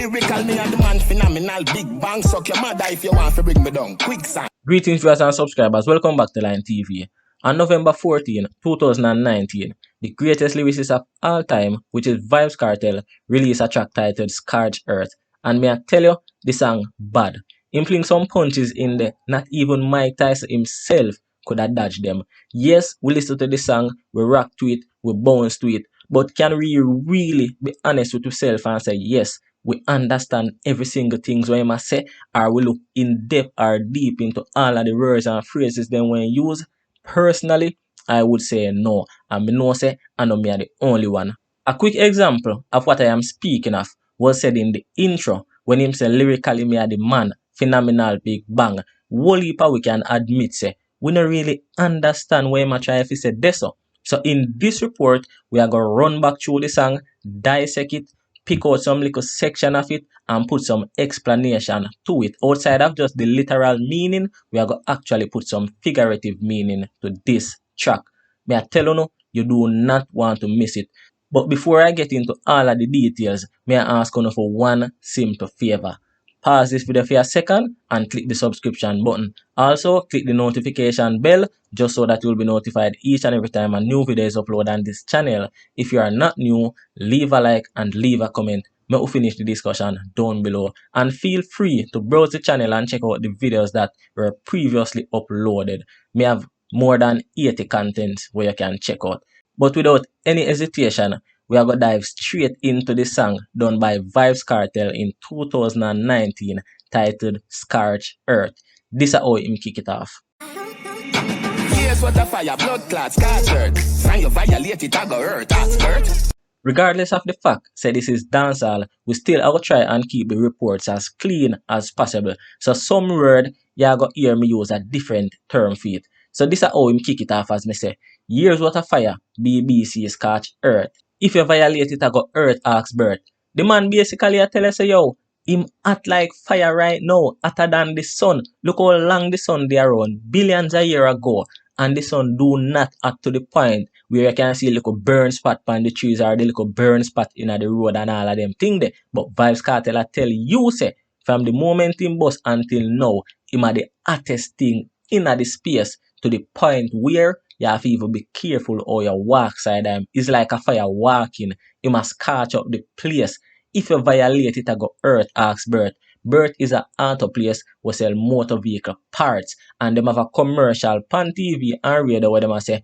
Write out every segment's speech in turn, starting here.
Lyrical, me and the man phenomenal. Big bang, suck your mother if you want to bring me down. Quick sign. Greetings viewers and subscribers, welcome back to Line TV. On November 14, 2019, the greatest lyricist of all time, which is Vybz Kartel, released a track titled Scorch Earth. And may I tell you, the song bad. Him fling some punches in there, not even Mike Tyson himself could have dodged them. Yes, we listen to the song, we rock to it, we bounce to it, but can we really be honest with yourself and say, yes, we understand every single thing what I must say, or we look in depth or deep into all of the words and phrases then when used? Personally, I would say no. And me know say I know me are the only one. A quick example of what I am speaking of was said in the intro when him say lyrically me are the man, phenomenal big bang. Whole heap we can admit say we don't really understand why I try if he said this. So in this report, we are going to run back through the song, dissect it, pick out some little section of it and put some explanation to it. Outside of just the literal meaning, we are going to actually put some figurative meaning to this track. May I tell you, you do not want to miss it. But before I get into all of the details, may I ask you for one simple favor. Pause this video for a second and click the subscription button. Also, click the notification bell just so that you'll be notified each and every time a new video is uploaded on this channel. If you are not new, leave a like and leave a comment. May we finish the discussion down below. And feel free to browse the channel and check out the videos that were previously uploaded. May have more than 80 contents where you can check out. But without any hesitation, we are going to dive straight into the song done by Vybz Kartel in 2019 titled Scorch Earth. This is how him kick it off. Here's what the fire, blood clots, scorch earth. Sign you violate it, I go hurt, that's hurt. Regardless of the fact, say this is dancehall, we still have to try and keep the reports as clean as possible. So some word, you are going to hear me use a different term for it. So this is how him kick it off as me say. Here's what a fire, BBC Scorch Earth. If you violate it, I go earth ask birth. The man basically tell us, yo, him hot like fire right now, hotter than the sun. Look how long the sun they around, billions of years ago. And the sun do not hot to the point where you can see a little burn spot on the trees or the little burn spot in the road and all of them thing there. But Vybz Kartel I tell you, say, from the moment him bust until now, him are the hottest thing in the space to the point where you have to even be careful how you walk side him. It's like a fire walking. You must catch up the place. If you violate it, I go earth ask birth. Birth is a auto place where sell motor vehicle parts. And them have a commercial pan TV and radio where them say,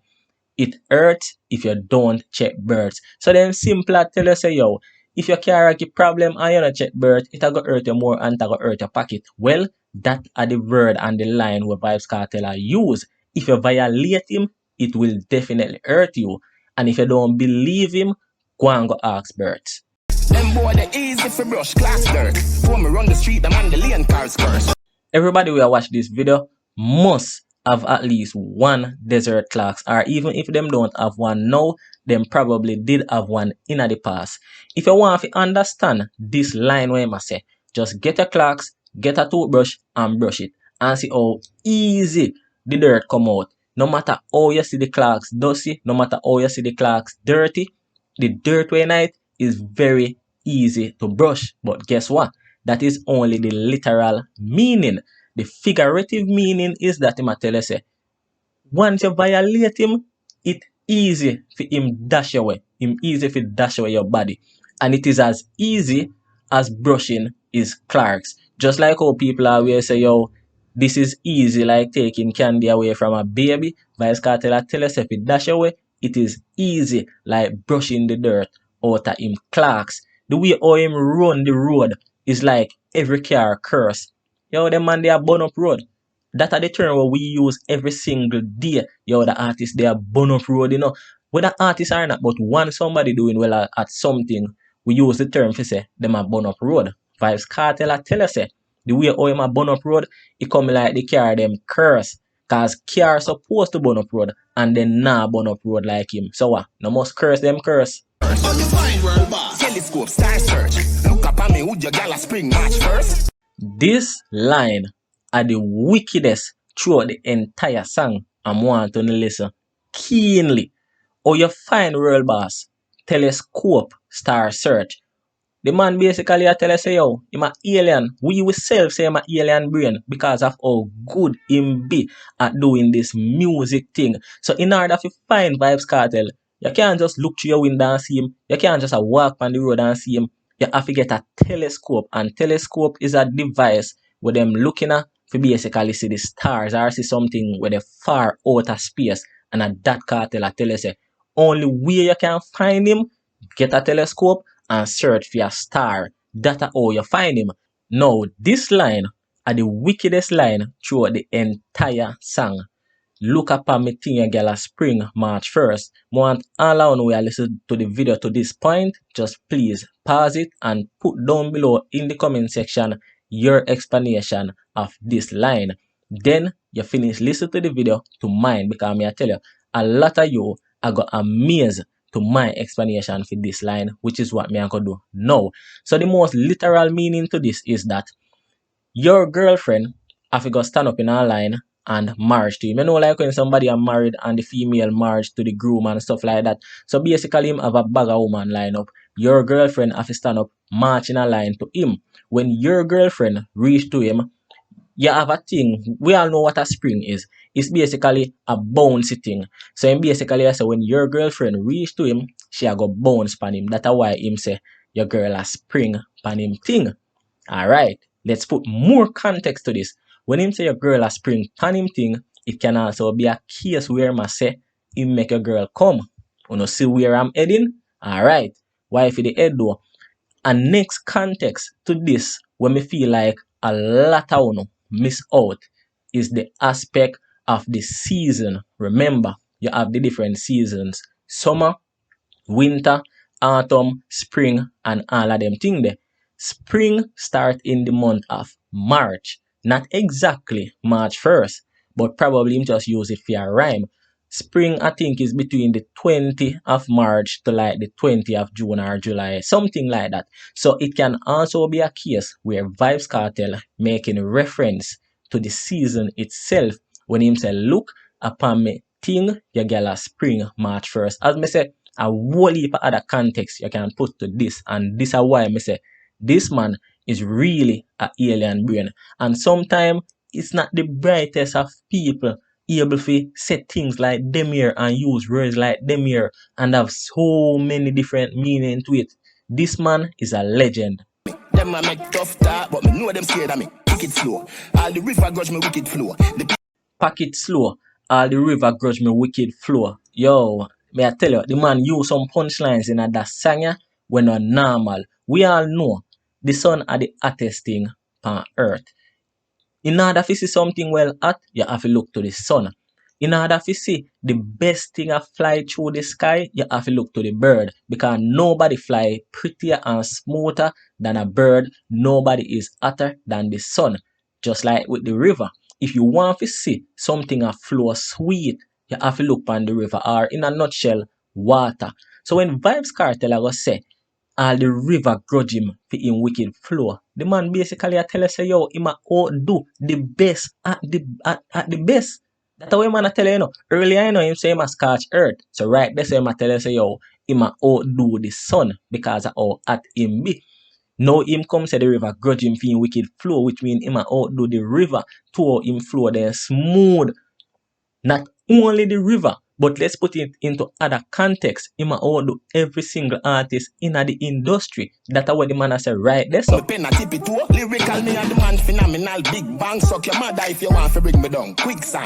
it hurts if you don't check birds. So then simply tell you say, yo, if your car have a problem and you don't check birds, it will hurt you more and it will hurt your pocket. Well, that are the word and the line where Vybz Kartel use. If you violate him, it will definitely hurt you. And if you don't believe him, go and go ask birds. Them boy they easy for brush class dirt. When me run the street, them on the lane cars curse. Everybody who watch this video must have at least one desert clocks, or even if them don't have one now, them probably did have one in the past. If you want to understand this line where I must say, just get your clocks, get a toothbrush and brush it and see how easy the dirt come out. No matter how you see the clocks dusty, no matter how you see the clocks dirty, the dirt way night is very easy to brush. But guess what? That is only the literal meaning. The figurative meaning is that him tell you say, once you violate him, it easy for him dash away. Him easy for dash away your body. And it is as easy as brushing his clocks. Just like how people always say, yo, this is easy like taking candy away from a baby. Vybz Kartel tell us if it dash away, it is easy like brushing the dirt out of him clocks. The way how him run the road is like every car curse. Yo, the man they are burn up road. That are the term where we use every single day. Yo, the artists they are burn up road, you know. Whether artists or not, but once somebody doing well at something, we use the term to say them are burn up road. Vybz Kartel tell us say, the way how him a burn up road, it come like the car them curse. Cause car supposed to burn up road and then nah burn up road like him. So what? No must curse them curse. Telescope, star search. Look up at me, would your gala spring match first? This line are the wickedest throughout the entire song. I'm want to listen keenly. Or you find world boss, telescope, star search. The man basically a tell us say yo, him a alien. We self say him a alien brain because of how good him be at doing this music thing. So in order to find Vybz Kartel, you can't just look through your window and see him. You can't just walk on the road and see him. You have to get a telescope, and telescope is a device where them looking at to basically see the stars or see something where the far outer space. And at that Kartel I tell you say only way you can find him, get a telescope and search for a star. That's how you find him. Now, this line are the wickedest line throughout the entire song. Look up at me thing a girl a spring March 1st. Want all of you listen to the video to this point, just please pause it and put down below in the comment section your explanation of this line. Then you finish listen to the video to mine, because I tell you, a lot of you are got amazed to my explanation for this line, which is what me I gonna do now. So the most literal meaning to this is that your girlfriend have to go stand up in a line and march to him. You know, like when somebody are married and the female march to the groom and stuff like that. So basically him have a bag of woman line up. Your girlfriend have to stand up, march in a line to him. When your girlfriend reach to him, you have a thing. We all know what a spring is. It's basically a bouncy thing. So him basically I say when your girlfriend reach to him, she a go bounce pan him. That's why him say your girl a spring pan him thing. Alright, let's put more context to this. When him say your girl a spring pan him thing, it can also be a case where I say him make your girl come. You know see where I'm heading? Alright. Why for the head though? And next context to this, when me feel like a lot of you miss out, is the aspect of the season. Remember, you have the different seasons: summer, winter, autumn, spring, and all of them things there. Spring start in the month of March. Not exactly March 1st, but probably him just use it for a rhyme. Spring, I think, is between the 20th of March to like the 20th of June or July, something like that. So it can also be a case where Vybz Kartel making reference to the season itself when him say, look upon me thing, your girl a spring March 1st. As me say, a whole heap of other context you can put to this, and this is why I say this man is really a alien brain. And sometimes it's not the brightest of people able to say things like them here and use words like them here and have so many different meaning to it. This man is a legend. Them a make tough talk, but me know them scared of me. Pick it slow. All the river grudge me wicked flow. Pack it slow. All the river grudge me wicked flow. Yo, may I tell you, the man use some punchlines in that song when not normal. We all know the sun are the hottest thing on earth. In order to see something well hot, you have to look to the sun. In order to see the best thing a fly through the sky, you have to look to the bird. Because nobody fly prettier and smoother than a bird. Nobody is hotter than the sun. Just like with the river. If you want to see something a flow sweet, you have to look on the river, or in a nutshell, water. So when Vybz Kartel I go say, all the river grudge him for him wicked flow, the man basically a tell us say, yo, him a outdo the best at the best. That's what man a tell you know. Earlier I know him say him a scorch earth. So right there say him a tell us say, yo, him a outdo the sun because of how hot him be. Now him come say the river grudge him for him wicked flow, which mean him a outdo the river to how him flow then smooth. Not only the river, but let's put it into other context. Him a outdo every single artist in the industry. That's what the man a say right there. So Lyrical me and the man phenomenal. Big bang suck your mother if you want to bring me down. Quick sign.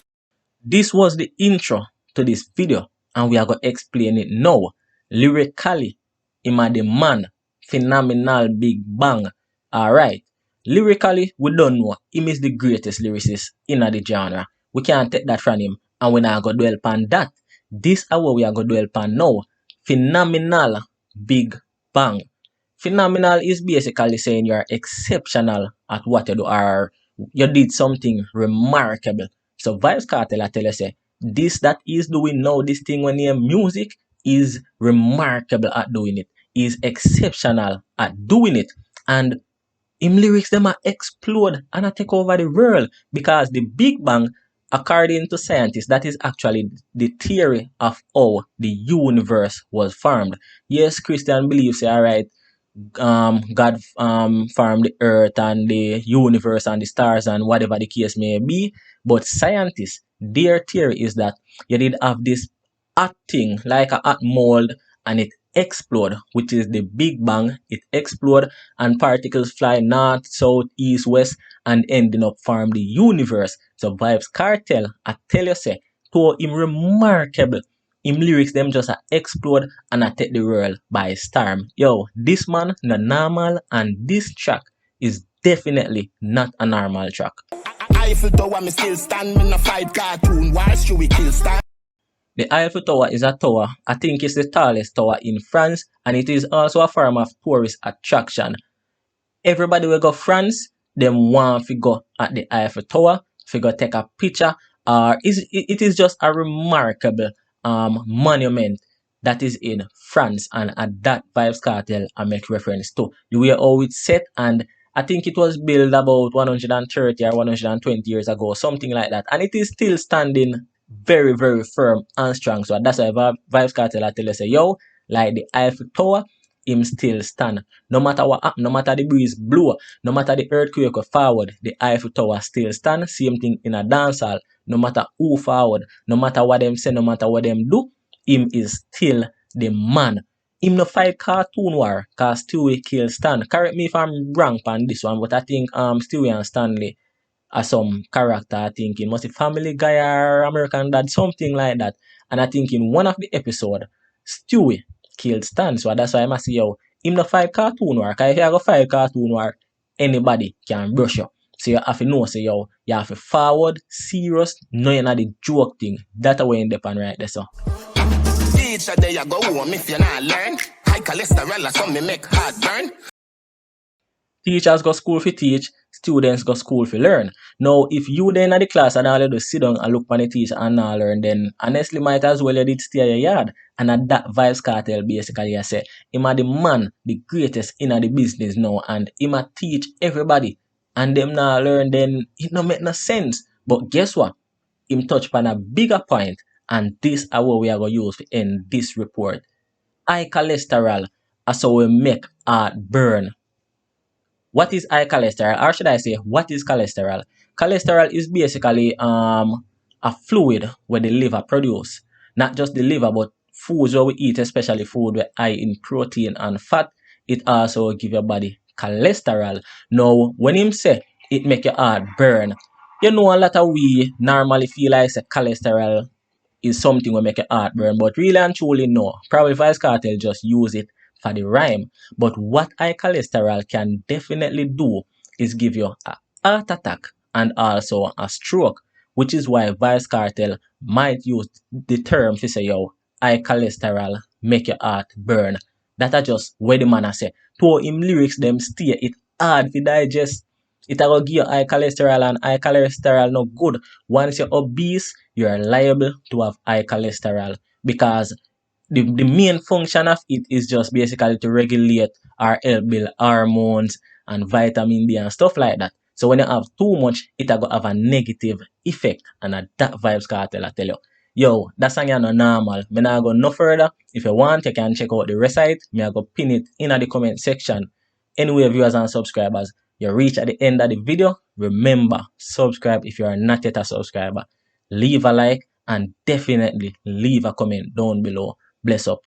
This was the intro to this video, and we are going to explain it now. Lyrically, him a the man, phenomenal big bang. Alright. Lyrically, we don't know him is the greatest lyricist in the genre. We can't take that from him, and we're not going to dwell upon that. This is what we are going to dwell upon now. Phenomenal big bang. Phenomenal is basically saying you're exceptional at what you do, or you did something remarkable. So Vybz Kartel I tell you say, this that he's doing now, this thing when he music, is remarkable at doing it. Is exceptional at doing it. And him lyrics them a explode and a take over the world, because the Big Bang, according to scientists, that is actually the theory of how the universe was formed. Yes, Christian believes, alright, God formed the earth and the universe and the stars and whatever the case may be. But scientists, their theory is that you did have this hot thing like a hot mold and it explode, which is the Big Bang. It explode and particles fly north, south, east, west and ending up form the universe. So Vybz Kartel, I tell you say, to him remarkable. Him lyrics them just a explode and I take the world by storm. Yo, this man not normal and this track is definitely not a normal track. Eiffel Tower, me still stand, me no fight cartoon. Why should we kill stand? The Eiffel Tower is a tower. I think it's the tallest tower in France and it is also a form of tourist attraction. Everybody will go France, them want to go at the Eiffel Tower, to go take a picture. It is just a remarkable monument that is in France, and at that Vybz Kartel I make reference to. The way how it's set, and I think it was built about 130 or 120 years ago, something like that, and it is still standing very, very firm and strong. So that's why Vybz Kartel I tell you say, yo, like the Eiffel Tower, him still stand. No matter what happen, no matter the breeze blow, no matter the earthquake go forward, the Eiffel Tower still stand. Same thing in a dancehall. No matter who forward, no matter what them say, no matter what them do, him is still the man. Him no fight cartoon war, cause Stewie kill Stan. Correct me if I'm wrong on this one, but I think Stewie and Stanley are some character. I think it must be Family Guy or American Dad, something like that. And I think in one of the episode, Stewie killed Stan. So that's why I must say, yo, him no fight cartoon war. Cause if you go fight cartoon war, anybody can brush you. So you have to know, say, yo, you have to forward, serious, knowing the joke thing. That's the way in the pan right there, so. Teacher, there you go home if you not learn. High cholesterol, so me make heart burn. Teachers go school for teach, students go school for learn. Now, if you then at the class and all you do sit down and look on the teacher and not learn, then honestly might as well you did stay at your yard. And at that Vybz Kartel basically I say, him are the man, the greatest in the business now, and him a teach everybody. And them not learn, then it no make no sense. But guess what? Him touch upon a bigger point, and this is what we are going to use to end this report. High cholesterol, as how we make heart burn. What is high cholesterol, or should I say, what is cholesterol? Cholesterol is basically a fluid where the liver produce. Not just the liver, but foods where we eat, especially food with high in protein and fat, it also give your body cholesterol. Now, when him say it make your heart burn, you know a lot of we normally feel like say cholesterol is something will make your heart burn, but really and truly no. Probably Vybz Kartel just use it for the rhyme. But what high cholesterol can definitely do is give you a heart attack and also a stroke, which is why Vybz Kartel might use the term to say, yo, high cholesterol make your heart burn. That are just where the man I say. To him lyrics them stay it hard to digest. It will give you high cholesterol, and high cholesterol no good. Once you're obese, you're liable to have high cholesterol because the main function of it is just basically to regulate our help build hormones and vitamin D and stuff like that. So when you have too much, it will have a negative effect, and that Vybz Kartel I tell you. Yo, that song is not normal. Me not go no further. If you want, you can check out the recite. Me I go pin it in the comment section. Anyway, viewers and subscribers, you reach at the end of the video. Remember, subscribe if you are not yet a subscriber. Leave a like and definitely leave a comment down below. Bless up.